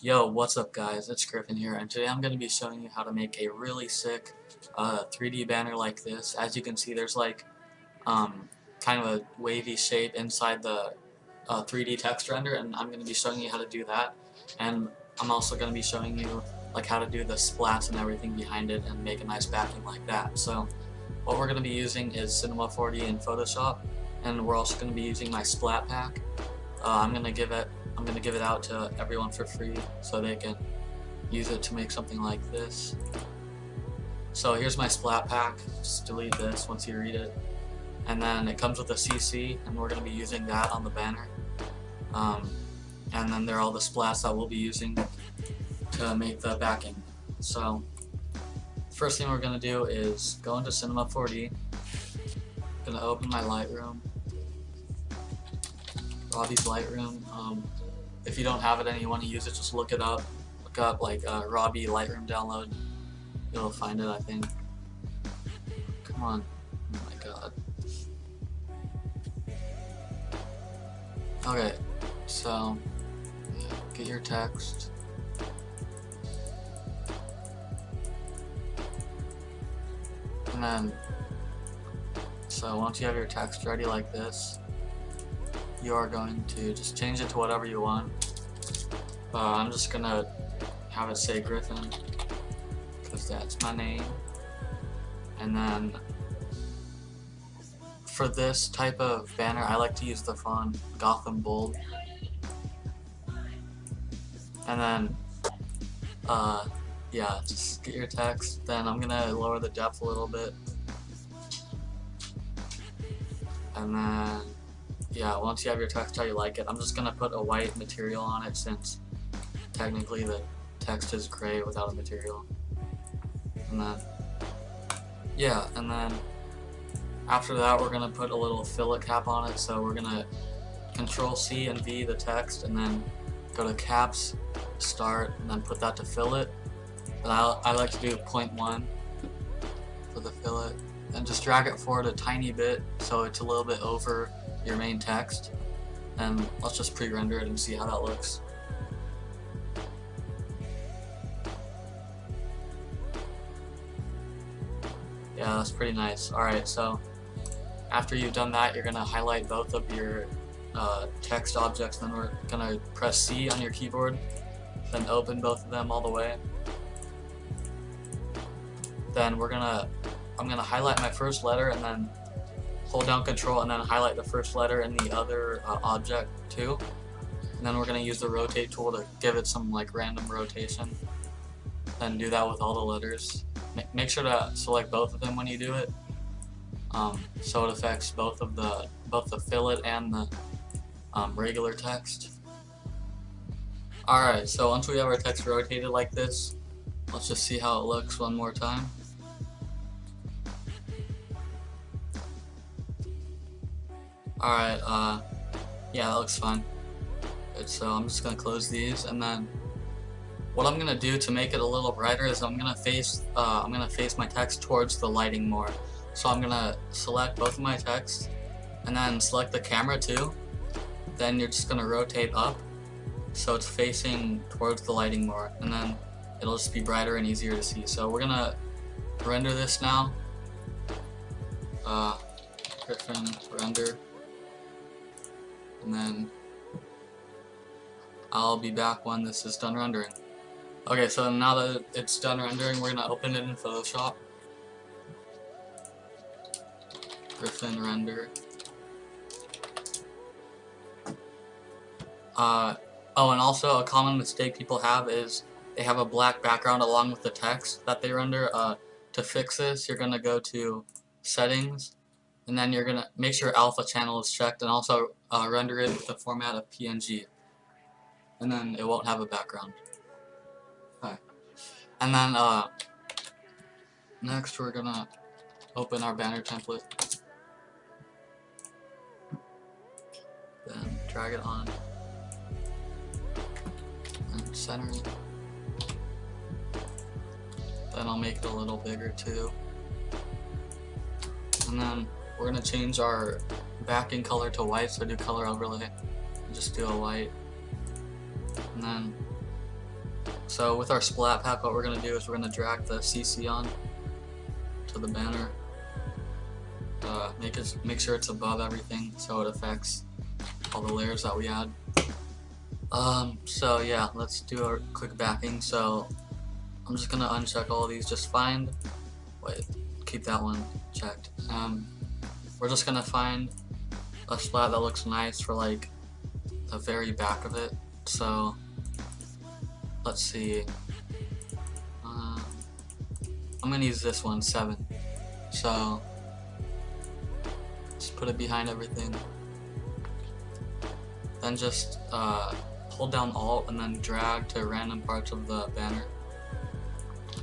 Yo, what's up guys, it's Griffin here, and today I'm going to be showing you how to make a really sick 3D banner like this. As you can see, there's like kind of a wavy shape inside the 3D text render, and I'm going to be showing you how to do that. And I'm also going to be showing you like how to do the splats and everything behind it and make a nice backing like that. So what we're going to be using is Cinema 4D and Photoshop, and we're also going to be using my splat pack. I'm gonna give it out to everyone for free so they can use it to make something like this. So here's my splat pack. Just delete this once you read it, and then it comes with a CC, and we're gonna be using that on the banner. And then there are all the splats that we'll be using to make the backing. So first thing we're gonna do is go into Cinema 4D. Gonna open my Lightroom. Robbie's Lightroom. If you don't have it and you want to use it, just look it up. Look up like Robbie Lightroom download. You'll find it, I think. Come on. Oh my god. Okay, so get your text. And then, so once you have your text ready like this, you are going to just change it to whatever you want. I'm just gonna have it say Griffin because that's my name. And then for this type of banner, I like to use the font Gotham Bold. And then yeah, just get your text. Then I'm gonna lower the depth a little bit. And then yeah, once you have your text how you like it, I'm just gonna put a white material on it since technically the text is gray without a material. And then yeah, and then after that we're gonna put a little fillet cap on it. So we're gonna Control C and V the text, and then go to caps, start, and then put that to fillet. And I like to do 0.1 for the fillet, and just drag it forward a tiny bit so it's a little bit over your main text. And let's just pre-render it and see how that looks. Yeah, that's pretty nice. Alright, so after you've done that, you're gonna highlight both of your text objects, then we're gonna press C on your keyboard, then open both of them all the way. Then I'm gonna highlight my first letter and then hold down Control and then highlight the first letter in the other object too. And then we're gonna use the rotate tool to give it some like random rotation. Then do that with all the letters. Make sure to select both of them when you do it, so it affects both the fillet and the regular text. Alright, so once we have our text rotated like this, let's just see how it looks one more time. Alright, yeah, that looks fine. Good, so I'm just gonna close these, and then what I'm gonna do to make it a little brighter is I'm gonna face my text towards the lighting more. So I'm gonna select both of my text, and then select the camera too. Then you're just gonna rotate up so it's facing towards the lighting more, and then it'll just be brighter and easier to see. So we're gonna render this now. Griffin render, and then I'll be back when this is done rendering. Okay, so now that it's done rendering, we're gonna open it in Photoshop. Griffin render. Oh, and also a common mistake people have is they have a black background along with the text that they render. To fix this, you're gonna go to Settings, and then you're gonna make sure Alpha Channel is checked, and also render it with the format of PNG, and then it won't have a background. Okay. And then next we're gonna open our banner template, then drag it on and center it. Then I'll make it a little bigger too. And then we're gonna change our backing color to white, so do color overlay and just do a white. And then So with our splat pack, what we're going to do is we're going to drag the CC on to the banner. Make sure it's above everything so it affects all the layers that we add. So yeah, let's do a quick backing. So I'm just gonna uncheck all of these. Just find, keep that one checked. We're just gonna find a splat that looks nice for like the very back of it. So let's see. I'm gonna use this one, 7. So just put it behind everything. Then just hold down Alt and then drag to random parts of the banner.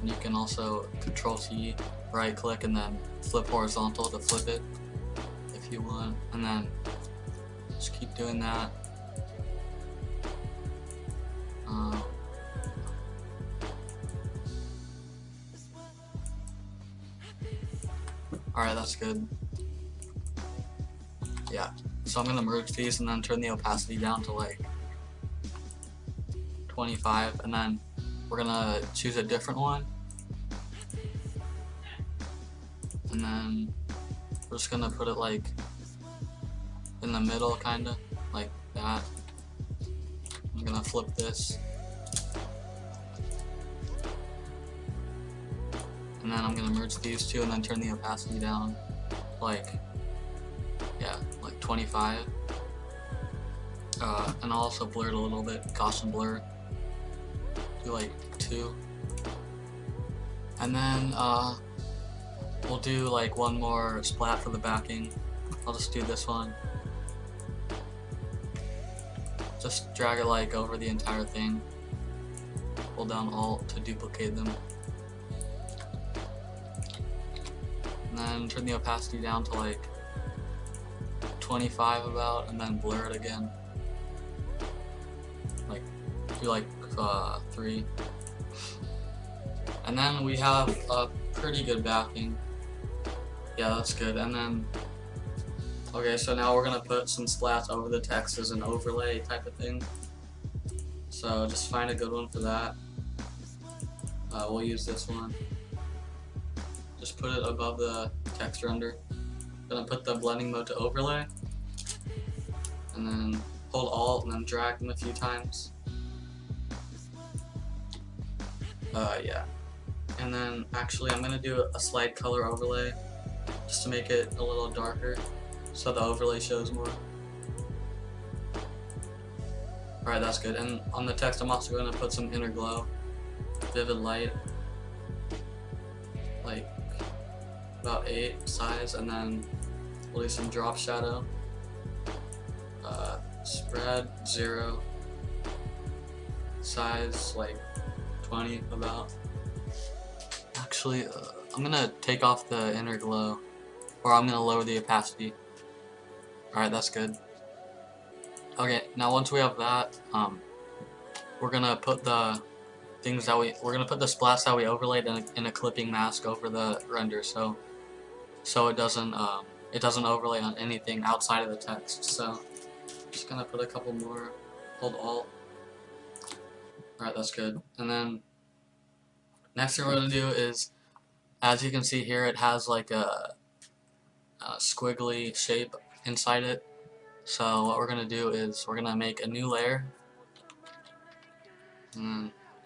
And you can also Control T, right click, and then flip horizontal to flip it if you want. And then just keep doing that. Alright, that's good. Yeah, so I'm gonna merge these and then turn the opacity down to like 25, and then we're gonna choose a different one, and then we're just gonna put it like in the middle, kinda like that. I'm gonna flip this, and then I'm gonna merge these two and then turn the opacity down like, yeah, like 25. And I'll also blur it a little bit, Gaussian blur, do like 2. And then we'll do like one more splat for the backing. I'll just do this one. Just drag it like over the entire thing. Hold down Alt to duplicate them. And then turn the opacity down to like 25 about, and then blur it again. Like, do like 3. And then we have a pretty good backing. Yeah, that's good. And then, okay, so now we're gonna put some splats over the text as an overlay type of thing. So just find a good one for that. We'll use this one. Just put it above the text render. Gonna put the blending mode to overlay, and then hold Alt and then drag them a few times. Yeah. And then actually I'm gonna do a slide color overlay just to make it a little darker so the overlay shows more. Alright, that's good. And on the text I'm also gonna put some inner glow, vivid light, like about 8 size, and then we'll do some drop shadow, spread 0, size like 20 about. Actually, I'm gonna take off the inner glow, or I'm gonna lower the opacity. Alright, that's good. Okay, now once we have that, we're gonna put the things that we're gonna put the splats that we overlaid in a clipping mask over the render, so it doesn't overlay on anything outside of the text. So just gonna put a couple more, hold Alt. Alright, that's good. And then next thing we're gonna do is, as you can see here, it has like a squiggly shape inside it. So what we're gonna do is we're gonna make a new layer.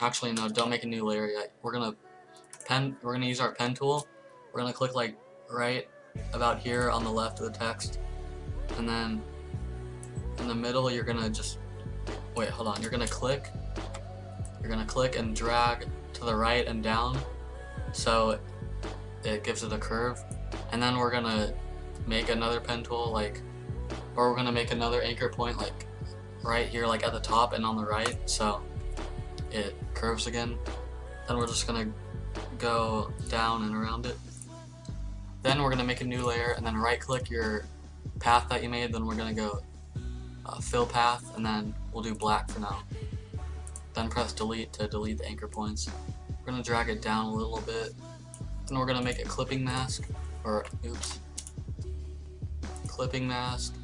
Actually, no, don't make a new layer yet. We're gonna use our pen tool. We're gonna click like right about here on the left of the text, and then in the middle you're gonna just you're gonna click and drag to the right and down so it gives it a curve. And then we're gonna make another pen tool, or we're gonna make another anchor point like right here, like at the top and on the right, so it curves again. Then we're just gonna go down and around it. Then we're gonna make a new layer and then right click your path that you made. Then we're gonna go fill path, and then we'll do black for now. Then press delete to delete the anchor points. We're gonna drag it down a little bit. Then we're gonna make a clipping mask, clipping mask.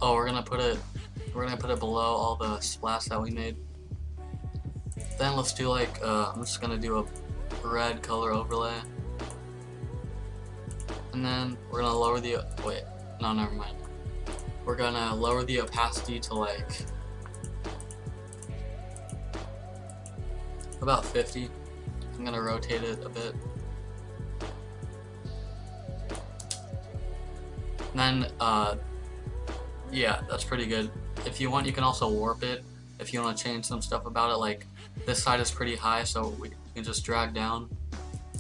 We're gonna put it below all the splats that we made. Then let's do like, I'm just gonna do a red color overlay. And then we're gonna lower the, wait, no, never mind. We're gonna lower the opacity to like about 50. I'm gonna rotate it a bit. And then, yeah, that's pretty good. If you want, you can also warp it. If you want to change some stuff about it, like this side is pretty high, so we can just drag down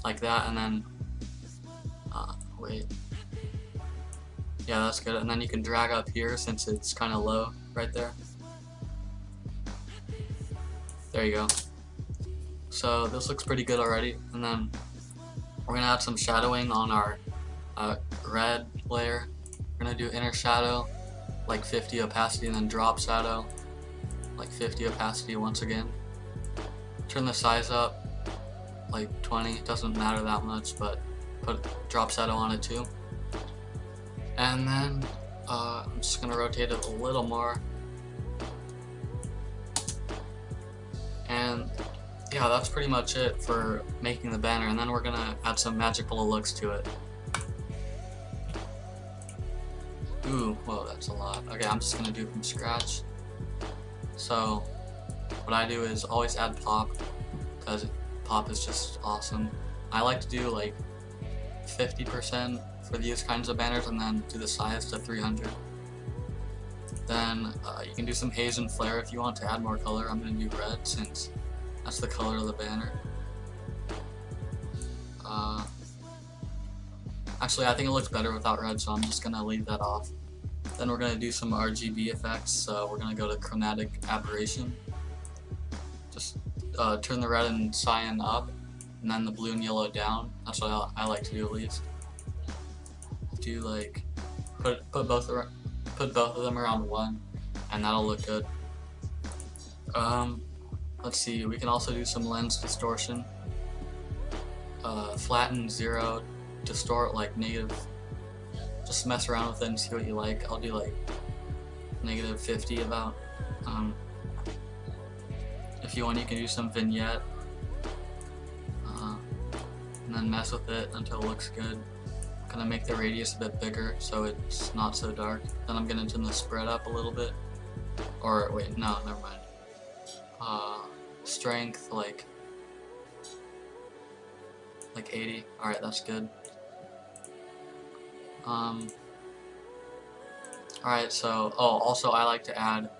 like that, and then, wait. Yeah, that's good. And then you can drag up here since it's kind of low right there. There you go. So this looks pretty good already. And then we're gonna add some shadowing on our red layer. We're gonna do inner shadow, like 50 opacity, and then drop shadow, like 50 opacity once again. Turn the size up, like 20. Doesn't matter that much, but put drop shadow on it too. And then I'm just gonna rotate it a little more. And yeah, that's pretty much it for making the banner. And then we're gonna add some magical looks to it. Ooh, whoa, that's a lot. Okay, I'm just gonna do from scratch. So what I do is always add pop, because pop is just awesome. I like to do like 50% for these kinds of banners, and then do the size to 300. Then you can do some haze and flare if you want to add more color. I'm going to do red since that's the color of the banner. Actually, I think it looks better without red, so I'm just going to leave that off. Then we're going to do some RGB effects, so we're going to go to chromatic aberration. Just turn the red and cyan up, and then the blue and yellow down. That's what I like to do, at least. Do like put both of them around 1, and that'll look good. Let's see. We can also do some lens distortion. Flatten 0, distort like negative. Just mess around with it and see what you like. I'll do like negative 50 about. If you want, you can do some vignette, and then mess with it until it looks good. I'm gonna make the radius a bit bigger so it's not so dark. Then I'm gonna turn the spread up a little bit. Or wait, no, never mind. Strength like 80. Alright, that's good. Alright, so also I like to add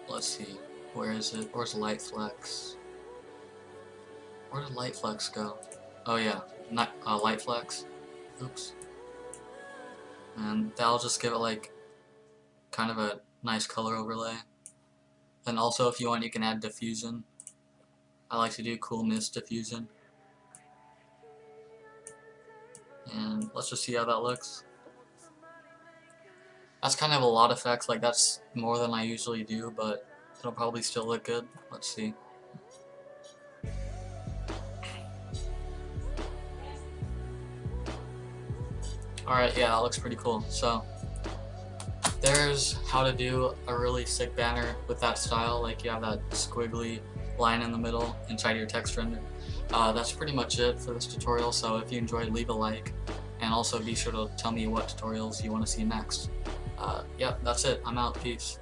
let's see, where is it? Where's light flex? Where did light flex go? Oh yeah, light flex. Oops. And that'll just give it like kind of a nice color overlay. Then also, if you want, you can add diffusion. I like to do cool mist diffusion. And let's just see how that looks. That's kind of a lot of effects, like that's more than I usually do, but it'll probably still look good. Let's see. Alright, yeah, that looks pretty cool. So there's how to do a really sick banner with that style. Like you have that squiggly line in the middle inside your text render. That's pretty much it for this tutorial. So if you enjoyed, leave a like, and also be sure to tell me what tutorials you want to see next. Yep, that's it. I'm out. Peace.